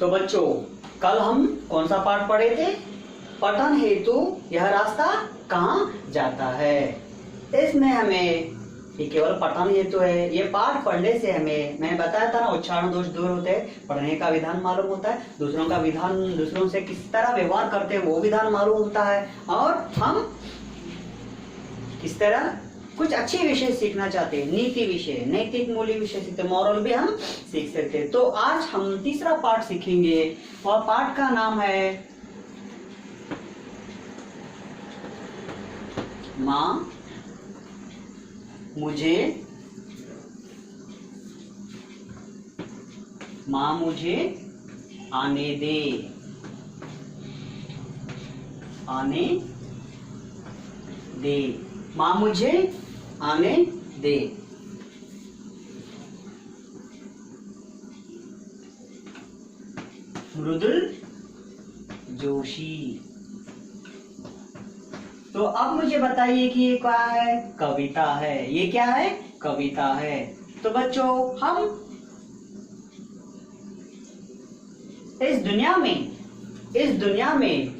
तो बच्चों कल हम कौन सा पाठ पढ़े थे? पठन हेतु यह रास्ता कहाँ जाता है। इसमें हमें ये केवल पठन हेतु है। ये पाठ पढ़ने से हमें, मैंने बताया था ना, उच्चारण दोष दूर होते हैं, पढ़ने का विधान मालूम होता है, दूसरों का विधान, दूसरों से किस तरह व्यवहार करते हैं वो विधान मालूम होता है, और हम किस तरह कुछ अच्छे विषय सीखना चाहते हैं, नीति विषय, नैतिक मूल्य विषय सीखते, मॉरल भी हम सीख सकते हैं। तो आज हम तीसरा पाठ सीखेंगे और पाठ का नाम है माँ मुझे आने दे, आने दे, माँ मुझे आने दे। मृदुल जोशी। तो अब मुझे बताइए कि ये क्या है? कविता है। ये क्या है? कविता है। तो बच्चों हम इस दुनिया में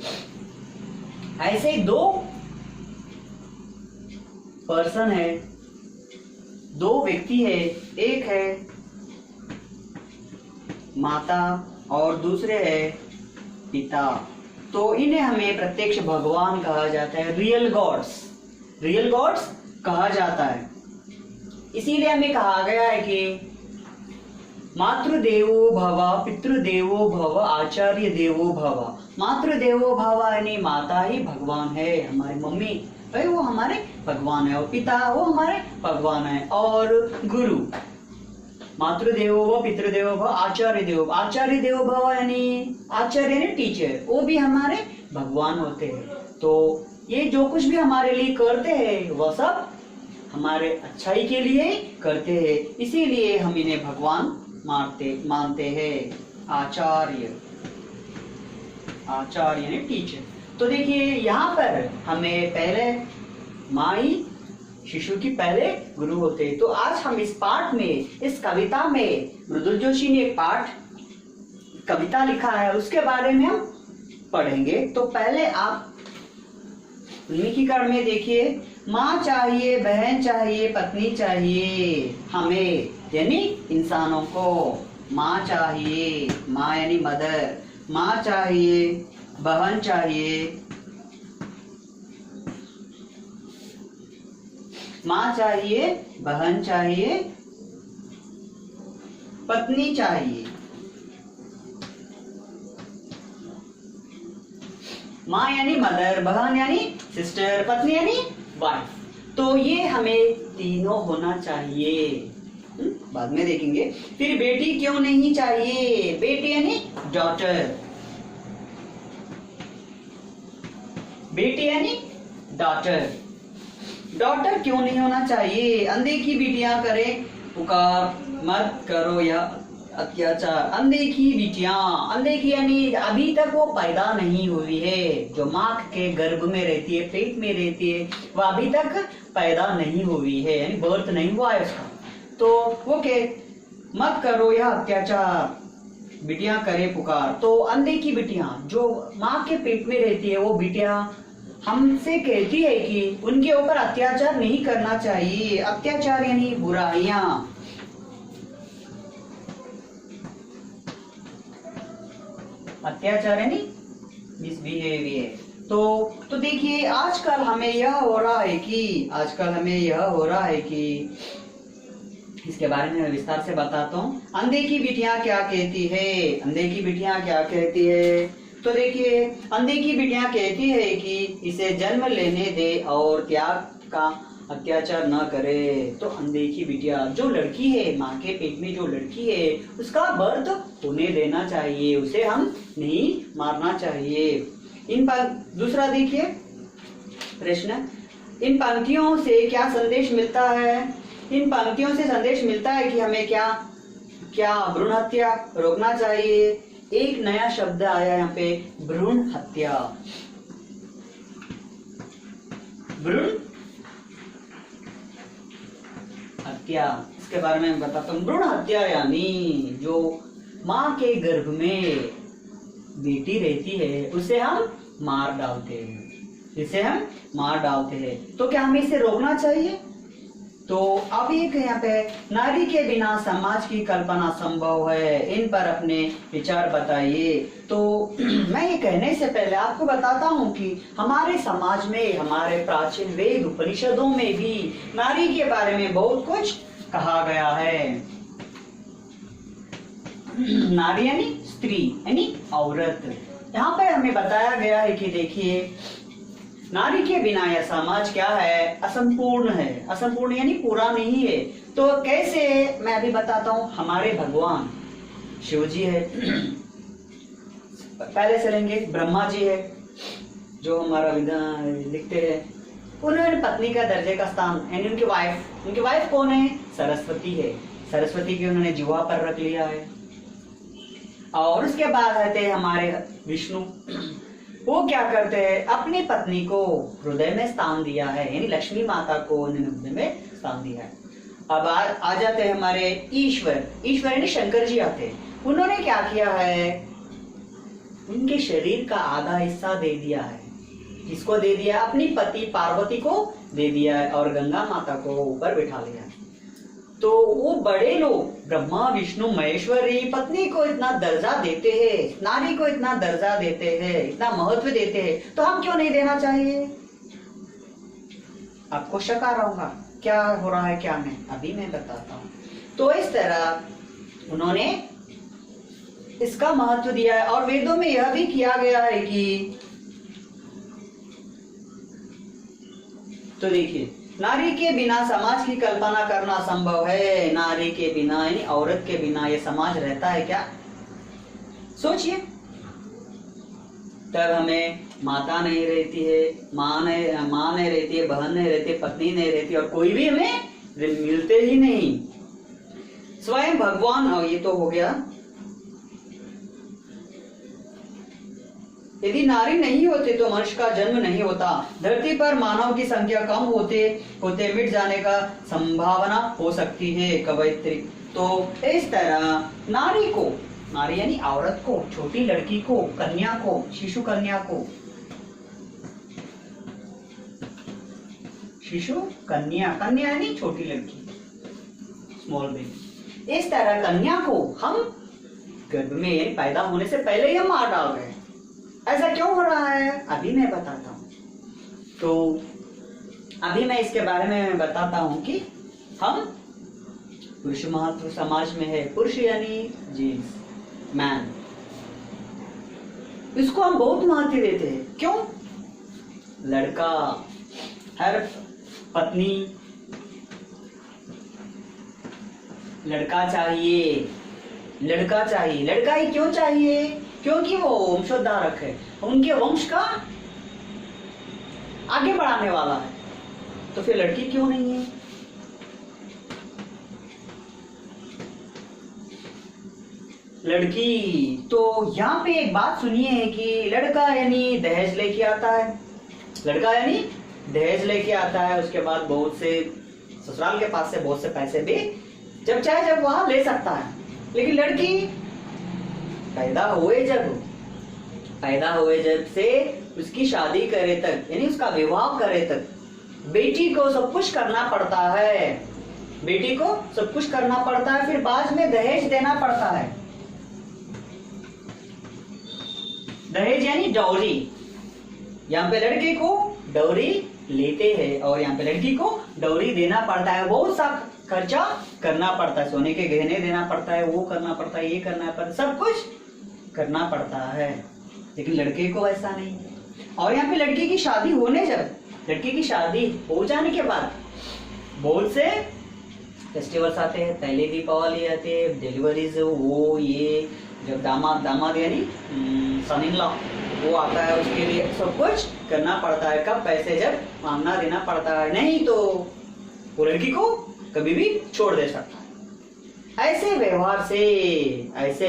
ऐसे दो पर्सन है, दो व्यक्ति है, एक है माता और दूसरे है पिता। तो इन्हें हमें प्रत्यक्ष भगवान कहा जाता है, रियल गॉड्स कहा जाता है। इसीलिए हमें कहा गया है कि मातृदेवो भव, पितृदेवो भव, आचार्य देवो भव। मातृदेवो भव यानी माता ही भगवान है, हमारी मम्मी भाई वो हमारे भगवान है, और पिता वो हमारे भगवान है, और गुरु मातृदेवो भव, पितृदेवो भव, आचार्य देवो भव यानी आचार्य यानी टीचर, वो भी हमारे भगवान होते हैं। तो ये जो कुछ भी हमारे लिए करते हैं वह सब हमारे अच्छाई के लिए करते हैं, इसीलिए हम इन्हें भगवान मानते हैं। आचार्य यानी टीचर। तो देखिए यहाँ पर हमें पहले माँ ही शिशु की पहले गुरु होते हैं। तो आज हम इस पाठ में, इस कविता में, मृदुल जोशी ने एक कविता लिखा है, उसके बारे में हम पढ़ेंगे। तो पहले आप उल्मीकीकरण में देखिए, माँ चाहिए, बहन चाहिए, पत्नी चाहिए हमें यानी इंसानों को। माँ चाहिए, माँ यानी मदर, माँ चाहिए, बहन चाहिए, माँ चाहिए, बहन चाहिए, पत्नी चाहिए। माँ यानी मदर, बहन यानी सिस्टर, पत्नी यानी वाइफ। तो ये हमें तीनों होना चाहिए, बाद में देखेंगे। फिर बेटी क्यों नहीं चाहिए? बेटी यानी डॉटर, बेटी यानी डॉटर क्यों नहीं होना चाहिए? अनदेखी बिटियां करें पुकार, मत करो यह अत्याचार। अनदेखी बिटियां, अनदेखी यानी अभी तक वो पैदा नहीं हुई है, जो माँ के गर्भ में रहती है, पेट में रहती है, वह अभी तक पैदा नहीं हुई है, यानी बर्थ नहीं हुआ है उसका। तो वो के मत करो यह अत्याचार, बिटियां करे पुकार। तो अनदेखी बिटियां जो माँ के पेट में रहती है, वो बिटियां हमसे कहती है कि उनके ऊपर अत्याचार नहीं करना चाहिए। अत्याचार यानी बुराइयां, अत्याचार यानी मिसबिहेवियर। तो देखिए आजकल हमें यह हो रहा है कि इसके बारे में मैं विस्तार से बताता हूँ। अनदेखी बिटियां क्या कहती है? तो देखिए अनदेखी बिटियां कहती है कि इसे जन्म लेने दे और त्याग का अत्याचार न करे। तो अनदेखी बिटिया जो लड़की है, माँ के पेट में जो लड़की है, उसका बर्थ होने देना चाहिए, उसे हम नहीं मारना चाहिए। दूसरा देखिए प्रश्न, इन पंक्तियों से क्या संदेश मिलता है? इन पंक्तियों से संदेश मिलता है कि हमें क्या भ्रूण हत्या रोकना चाहिए। एक नया शब्द आया यहाँ पे, भ्रूण हत्या। भ्रूण हत्या, इसके बारे में बताता हूँ। भ्रूण हत्या यानी जो माँ के गर्भ में बेटी रहती है उसे हम मार डालते हैं, इसे हम मार डालते हैं। तो क्या हमें इसे रोकना चाहिए? तो अब एक यहाँ पे नारी के बिना समाज की कल्पना संभव है, इन पर अपने विचार बताइए। तो मैं ये कहने से पहले आपको बताता हूँ कि हमारे समाज में, हमारे प्राचीन वेद उपनिषदों में भी नारी के बारे में बहुत कुछ कहा गया है। नारी यानी स्त्री यानी औरत। यहाँ पर हमें बताया गया है कि देखिए, नारी के बिना यह समाज क्या है? असंपूर्ण है। असंपूर्ण यानी पूरा नहीं है। तो कैसे? मैं अभी बताता हूँ। हमारे भगवान शिव जी है, पहले से लेंगे ब्रह्मा जी है जो हमारा विधान लिखते हैं। उन्होंने पत्नी का दर्जे का स्थान यानी उनकी वाइफ कौन है? सरस्वती है। सरस्वती की उन्होंने जिह्वा पर रख लिया है। और उसके बाद आते हैं हमारे विष्णु। वो क्या करते हैं? अपनी पत्नी को हृदय में स्थान दिया है, यानी लक्ष्मी माता को उन्होंने हृदय में स्थान दिया है। अब आ जाते हैं हमारे ईश्वर। ईश्वर यानी शंकर जी आते हैं। उन्होंने क्या किया है? उनके शरीर का आधा हिस्सा दे दिया है। किसको दे दिया? अपनी पति पार्वती को दे दिया है और गंगा माता को ऊपर बिठा लिया है। तो वो बड़े लोग ब्रह्मा विष्णु महेश्वरी पत्नी को इतना दर्जा देते हैं, नारी को इतना दर्जा देते हैं, इतना महत्व देते हैं, तो हम क्यों नहीं देना चाहिए? आपको शक आ रहा होगा क्या हो रहा है क्या नहीं, अभी मैं बताता हूँ। तो इस तरह उन्होंने इसका महत्व दिया है और वेदों में यह भी किया गया है कि, तो देखिए, नारी के बिना समाज की कल्पना करना संभव है। नारी के बिना यानी औरत के बिना ये समाज रहता है क्या? सोचिए। तब हमें माता नहीं रहती है, माँ नहीं रहती है, बहन नहीं रहती है, पत्नी नहीं रहती और कोई भी हमें मिलते ही नहीं। स्वयं भगवान, और ये तो हो गया। यदि नारी नहीं होती तो मनुष्य का जन्म नहीं होता। धरती पर मानव की संख्या कम होते होते मिट जाने का संभावना हो सकती है। कवयित्री। तो इस तरह नारी को, नारी यानी औरत को, छोटी लड़की को, कन्या को, शिशु कन्या को, शिशु कन्या, कन्या यानी छोटी लड़की, स्मॉल बेबी। इस तरह कन्या को हम गर्भ में पैदा होने से पहले ही हम मार डाल रहे हैं। ऐसा क्यों हो रहा है? अभी मैं बताता हूँ। तो अभी मैं इसके बारे में बताता हूँ कि हम पुरुष महत्व समाज में है। पुरुष यानी जेंट्स, मैन, इसको हम बहुत महत्व देते हैं। क्यों? लड़का, हर पत्नी लड़का चाहिए, लड़का चाहिए। लड़का ही क्यों चाहिए? क्योंकि वो वंशोद्धारक है, उनके वंश का आगे बढ़ाने वाला है। तो फिर लड़की क्यों नहीं है? लड़की। तो यहाँ पे एक बात सुनिए कि लड़का यानी दहेज लेके आता है। लड़का यानी दहेज लेके आता है, उसके बाद बहुत से ससुराल के पास से बहुत से पैसे भी जब चाहे जब वहां ले सकता है। लेकिन लड़की पैदा हुए जब से उसकी शादी करे तक, यानी उसका विवाह करे तक, बेटी को सब कुछ करना पड़ता है। बेटी को सब कुछ करना पड़ता है, फिर बाद में दहेज देना पड़ता है। दहेज यानी डौरी। यहाँ पे लड़के को डौरी लेते हैं और यहाँ पे लड़की को डौरी देना पड़ता है। बहुत सा खर्चा करना पड़ता है, सोने के गहने देना पड़ता है, वो करना पड़ता है, ये करना पड़ता है, सब कुछ करना पड़ता है। लेकिन लड़के को ऐसा नहीं है। और यहाँ पे लड़की की शादी होने, जब लड़की की शादी हो जाने के बाद बहुत से फेस्टिवल्स आते हैं। पहले दीपावली आते हैं, डिलीवरीज, वो ये, जब दामाद यानी सन इन लॉ वो आता है, उसके लिए सब कुछ करना पड़ता है। कब? पैसे जब मांगना देना पड़ता है, नहीं तो वो लड़की को कभी भी छोड़ दे सकता है। ऐसे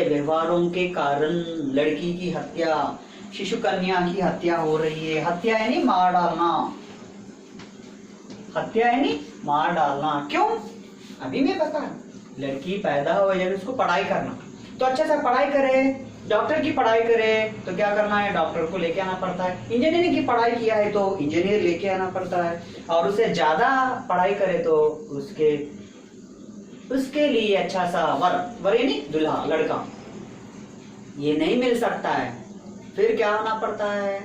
व्यवहारों के कारण लड़की की हत्या, शिशु कन्या की हत्या हो रही है। हत्या यानी मार डालना। हत्या यानी मार डालना। क्यों? अभी मैं बता। लड़की पैदा हो जब उसको पढ़ाई करना, तो अच्छा सा पढ़ाई करे, डॉक्टर की पढ़ाई करे तो क्या करना है, डॉक्टर को लेके आना पड़ता है। इंजीनियरिंग की पढ़ाई किया है तो इंजीनियर लेके आना पड़ता है, और उससे ज्यादा पढ़ाई करे तो उसके लिए अच्छा सा वर यानी दूल्हा, लड़का ये नहीं मिल सकता है, फिर क्या होना पड़ता है।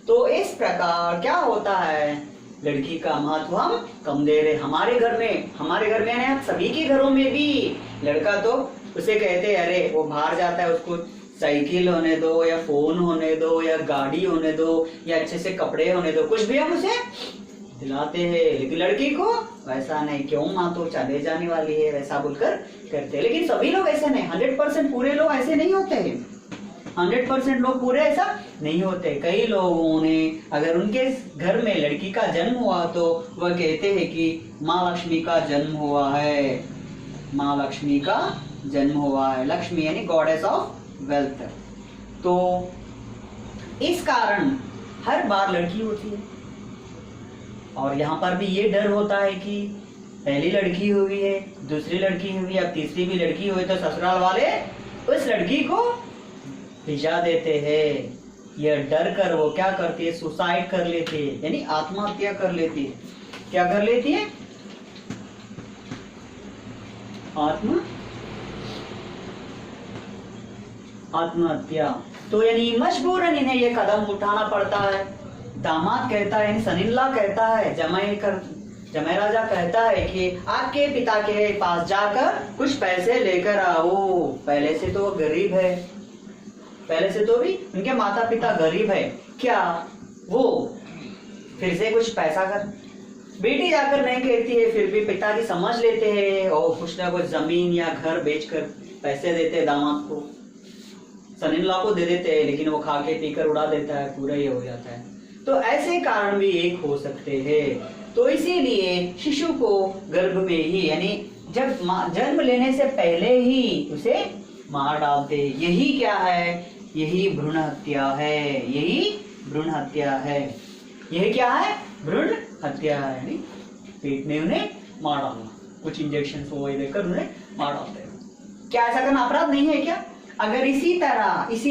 तो इस प्रकार क्या होता है, लड़की का महत्व हम कम दे रहे। हमारे घर में है, सभी के घरों में भी लड़का तो उसे कहते हैं अरे वो बाहर जाता है, उसको साइकिल होने दो या फोन होने दो या गाड़ी होने दो या अच्छे से कपड़े होने दो, कुछ भी हम उसे दिलाते हैं। लेकिन लड़की को वैसा नहीं, क्यों माँ तो चले जाने वाली है, वैसा बोलकर करते हैं। लेकिन सभी लोग ऐसे नहीं, 100% पूरे लोग ऐसे नहीं होते हैं, 100% लोग पूरे ऐसा नहीं होते। कई लोगों ने अगर उनके घर में लड़की का जन्म हुआ तो वह कहते हैं कि माँ लक्ष्मी का जन्म हुआ है, माँ लक्ष्मी का जन्म हुआ है। लक्ष्मी यानी गॉडेस ऑफ वेल्थ। तो इस कारण हर बार लड़की होती है, और यहाँ पर भी ये डर होता है कि पहली लड़की हुई है, दूसरी लड़की हुई, अब तीसरी भी लड़की हुई तो ससुराल वाले उस लड़की को भिजा देते हैं। यह डर कर वो क्या करती है, सुसाइड कर लेती है, यानी आत्महत्या कर लेती है। क्या कर लेती है, आत्महत्या। तो यानी मजबूरन इन्हें ये कदम उठाना पड़ता है। दामाद कहता है, यानी सनिल्ला कहता है, जमाई राजा कहता है कि आपके पिता के पास जाकर कुछ पैसे लेकर आओ। पहले से तो गरीब है, पहले से तो भी उनके माता पिता गरीब है, क्या वो फिर से कुछ पैसा कर। बेटी जाकर नहीं कहती है, फिर भी पिताजी समझ लेते हैं और कुछ ना कुछ जमीन या घर बेचकर पैसे देते हैं दामाद को, सनिल्ला को दे देते हैं, लेकिन वो खा के पीकर उड़ा देता है, पूरा ही हो जाता है। तो ऐसे कारण भी एक हो सकते हैं। तो इसीलिए शिशु को गर्भ में ही, यानी जब जन्म लेने से पहले ही उसे मार डालते। यही क्या है, यही भ्रूण हत्या है, यही भ्रूण हत्या है। यही क्या है, भ्रूण हत्या है, यानी पेट में उन्हें मार डालना, कुछ इंजेक्शन वो देकर उन्हें मार डालते हैं। क्या ऐसा करना अपराध नहीं है क्या? अगर इसी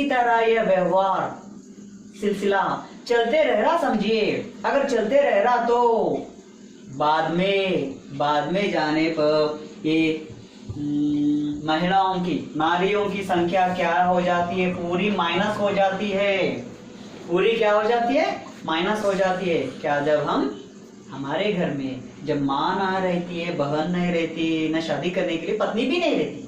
तरह यह व्यवहार सिलसिला चलते रह रहा, समझिए अगर चलते रह रहा तो बाद में जाने पर ये नारियों की संख्या क्या हो जाती है, पूरी माइनस हो जाती है। पूरी क्या हो जाती है, माइनस हो जाती है। क्या, जब हमारे घर में जब माँ ना रहती है, बहन नहीं रहती, न शादी करने के लिए पत्नी भी नहीं रहती,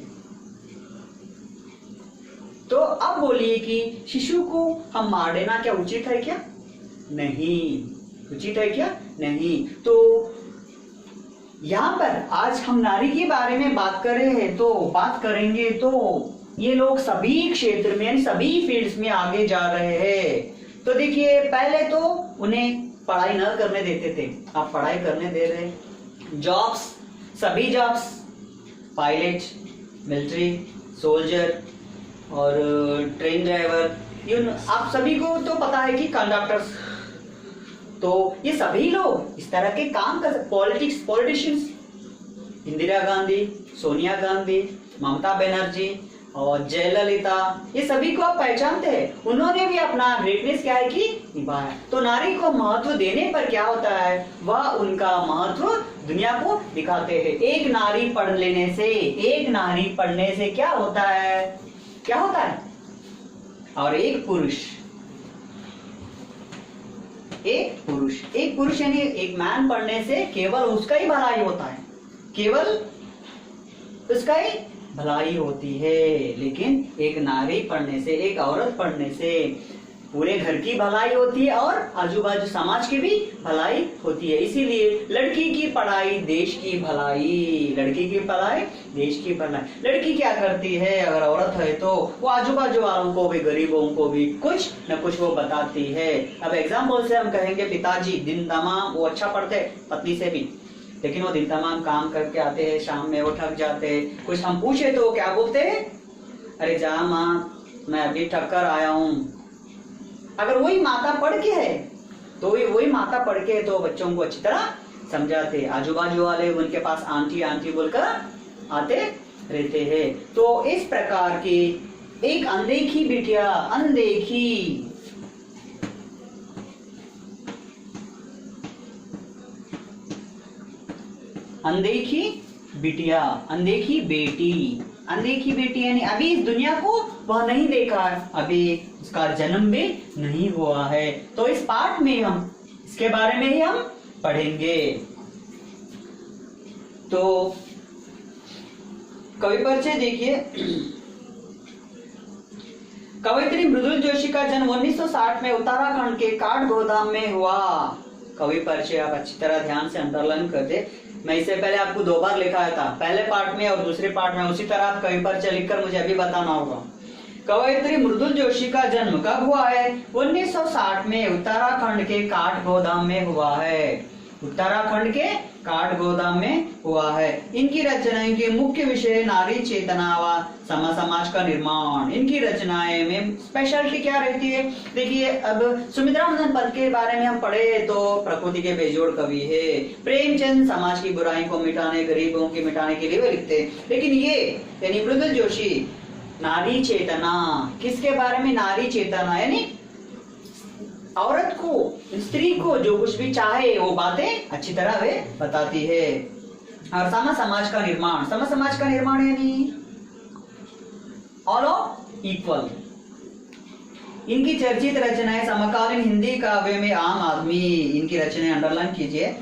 तो अब बोलिए कि शिशु को हम मार देना क्या उचित है क्या? नहीं, उचित है क्या? नहीं। तो यहाँ पर आज हम नारी के बारे में बात करेंगे तो ये लोग सभी क्षेत्र में, यानी सभी फील्ड्स में आगे जा रहे हैं। तो देखिए, पहले तो उन्हें पढ़ाई न करने देते थे, अब पढ़ाई करने दे रहे। जॉब्स, सभी जॉब्स, पायलट, मिलिट्री, सोल्जर और ट्रेन ड्राइवर, आप सभी को तो पता है कि कंडक्टर्स, तो ये सभी लोग इस तरह के काम कर सकते। पॉलिटिशियंस, इंदिरा गांधी, सोनिया गांधी, ममता बनर्जी और जयललिता, ये सभी को आप पहचानते हैं। उन्होंने भी अपना ग्रेटनेस क्या है कि निभाया। तो नारी को महत्व देने पर क्या होता है, वह उनका महत्व दुनिया को दिखाते हैं। एक नारी पढ़ने से क्या होता है, और एक पुरुष यानी एक मैन पढ़ने से केवल उसका ही भलाई होता है, केवल उसका ही भलाई होती है। लेकिन एक नारी पढ़ने से, एक औरत पढ़ने से पूरे घर की भलाई होती है और आजू बाजू समाज की भी भलाई होती है। इसीलिए लड़की की पढ़ाई देश की भलाई, लड़की की पढ़ाई देश की भलाई। लड़की क्या करती है, अगर औरत है तो वो आजू बाजू वालों को भी, गरीबों को भी कुछ न कुछ वो बताती है। अब एग्जाम्पल से हम कहेंगे, पिताजी दिन तमाम वो अच्छा पढ़ते, पत्नी से भी, लेकिन वो दिन तमाम काम करके आते हैं, शाम में वो थक जाते हैं। कुछ हम पूछे तो क्या बोलते हैं, अरे जा माँ, मैं अभी थक कर आया हूँ। अगर वही माता पढ़ के है तो बच्चों को अच्छी तरह समझाते, आजू बाजू वाले उनके पास आंटी बोलकर आते रहते हैं। तो इस प्रकार की एक अनदेखी बिटिया, अनदेखी अनदेखी बिटिया, अनदेखी बेटी, अनदेखी बेटी यानी अभी इस दुनिया को वह नहीं देखा है, अभी उसका जन्म भी नहीं हुआ है। तो इस पाठ में हम इसके बारे में ही हम पढ़ेंगे। तो कवि परिचय देखिए। कवयित्री मृदुल जोशी का जन्म 1960 में उत्तराखंड के काठगोदाम में हुआ। कवि परिचय आप अच्छी तरह ध्यान से अंडरलाइन करते। मैं इससे पहले आपको 2 बार लिखा था, पहले पार्ट में और दूसरे पार्ट में, उसी तरह आप कवि परिचय लिखकर मुझे अभी बताना होगा। कवयित्री मृदुल जोशी का जन्म कब हुआ है? 1960 में उत्तराखंड के काठगोदाम में हुआ है। उत्तराखंड के काठगोदाम में हुआ है। इनकी रचनाएं के मुख्य विषय नारी चेतना व समाज का निर्माण। इनकी रचनाएं में स्पेशलिटी क्या रहती है? देखिए, अब सुमित्रा नंदन पन्त के बारे में हम पढ़े तो प्रकृति के बेजोड़ कवि है। प्रेमचंद समाज की बुराई को मिटाने, गरीबों की मिटाने के लिए वे लिखते हैं। लेकिन ये यानी मृदुल जोशी नारी चेतना, किसके बारे में? नारी चेतना यानी औरत को, स्त्री को जो कुछ भी चाहे वो बातें अच्छी तरह वे बताती है। और समाज का निर्माण, समाज का निर्माण यानी ऑल ऑफ इक्वल। इनकी चर्चित रचनाएं समकालीन हिंदी काव्य में आम आदमी, इनकी रचनाएं अंडरलाइन कीजिए।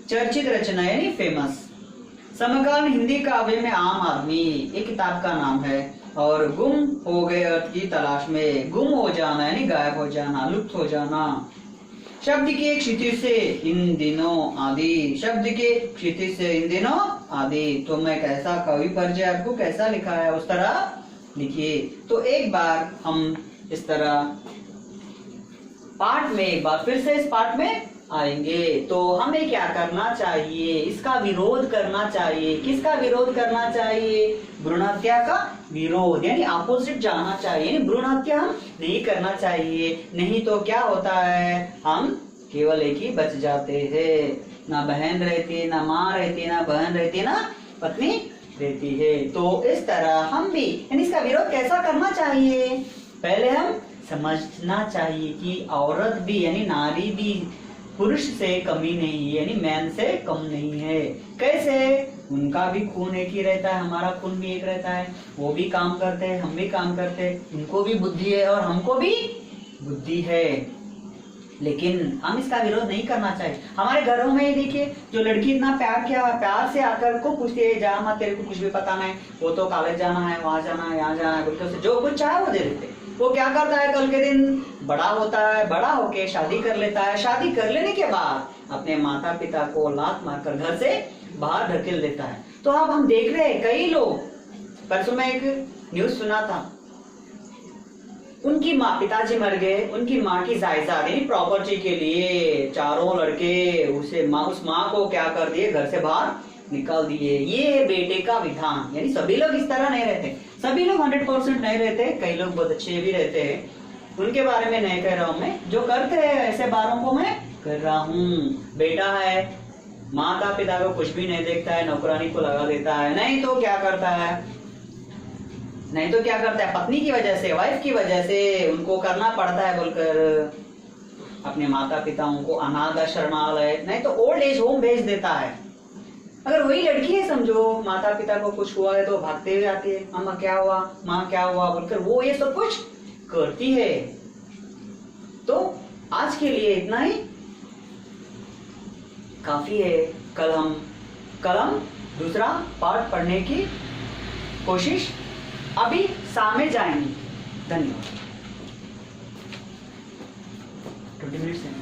चर्चित रचनाएं यानी फेमस। समकालीन हिंदी काव्य में आम आदमी एक किताब का नाम है। और गुम हो गए अर्थ की तलाश में, गुम हो जाना यानी गायब हो जाना, लुप्त हो जाना। शब्द के क्षितिज से इन दिनों आदि, शब्द के क्षितिज से इन दिनों आदि। तो मैं कैसा कवि परिचय आपको कैसा लिखा है उस तरह लिखिए। तो एक बार हम इस तरह पाठ में, एक बार फिर से इस पाठ में आएंगे। तो हमें क्या करना चाहिए? इसका विरोध करना चाहिए। किसका विरोध करना चाहिए? भ्रूण हत्या का विरोध यानी अपोजिट जाना चाहिए। भ्रूण हत्या हम नहीं करना चाहिए, नहीं तो क्या होता है, हम केवल एक ही बच जाते हैं। ना बहन रहती, ना माँ रहती, ना बहन रहती, ना पत्नी रहती है। तो इस तरह हम भी यानी इसका विरोध कैसा करना चाहिए? पहले हम समझना चाहिए कि औरत भी यानी नारी भी पुरुष से कमी नहीं है, यानी मैन से कम नहीं है। कैसे? उनका भी खून एक ही रहता है, हमारा खून भी एक रहता है। वो भी काम करते हैं, हम भी काम करते हैं। उनको भी बुद्धि है और हमको भी बुद्धि है। लेकिन हम इसका विरोध नहीं करना चाहिए। हमारे घरों में ही देखिए, जो लड़की इतना प्यार से आकर को पूछती है, जा माँ तेरे को कुछ भी पता नहीं, वो तो कॉलेज जाना है, वहां जाना है, यहाँ जाना है, बिल्कुल जो कुछ चाहे वो दे देते। वो क्या करता है, कल के दिन बड़ा होता है, बड़ा होके शादी कर लेता है। शादी कर लेने के बाद अपने माता पिता को लात मारकर घर से बाहर ढकेल देता है। तो अब हम देख रहे हैं कई लोग, परसों मैं एक न्यूज सुना था, उनकी माँ, पिताजी मर गए, उनकी माँ की जायदाद यानी प्रॉपर्टी के लिए चारों लड़के उस माँ को क्या कर दिए, घर से बाहर निकाल दिए। ये है बेटे का विधान। यानी सभी लोग इस तरह नहीं रहते, सभी लोग 100% नहीं रहते, कई लोग बहुत अच्छे भी रहते हैं। उनके बारे में नहीं कह रहा हूं मैं, जो करते हैं ऐसे बारों को मैं कर रहा हूँ। बेटा है, माता पिता को कुछ भी नहीं देखता है, नौकरानी को लगा देता है, नहीं तो क्या करता है, पत्नी की वजह से, वाइफ की वजह से उनको करना पड़ता है बोलकर अपने माता पिताओं को अनाथ शरणालय नहीं तो ओल्ड एज होम भेज देता है। अगर वही लड़की है, समझो माता पिता को कुछ हुआ है तो भागते हुए आती है, अम्मा क्या हुआ, माँ क्या हुआ बोलकर वो ये सब कुछ करती है। तो आज के लिए इतना ही काफी है। कल हम दूसरा पार्ट पढ़ने की कोशिश अभी सामने जाएंगे। धन्यवाद। 20 मिनट्स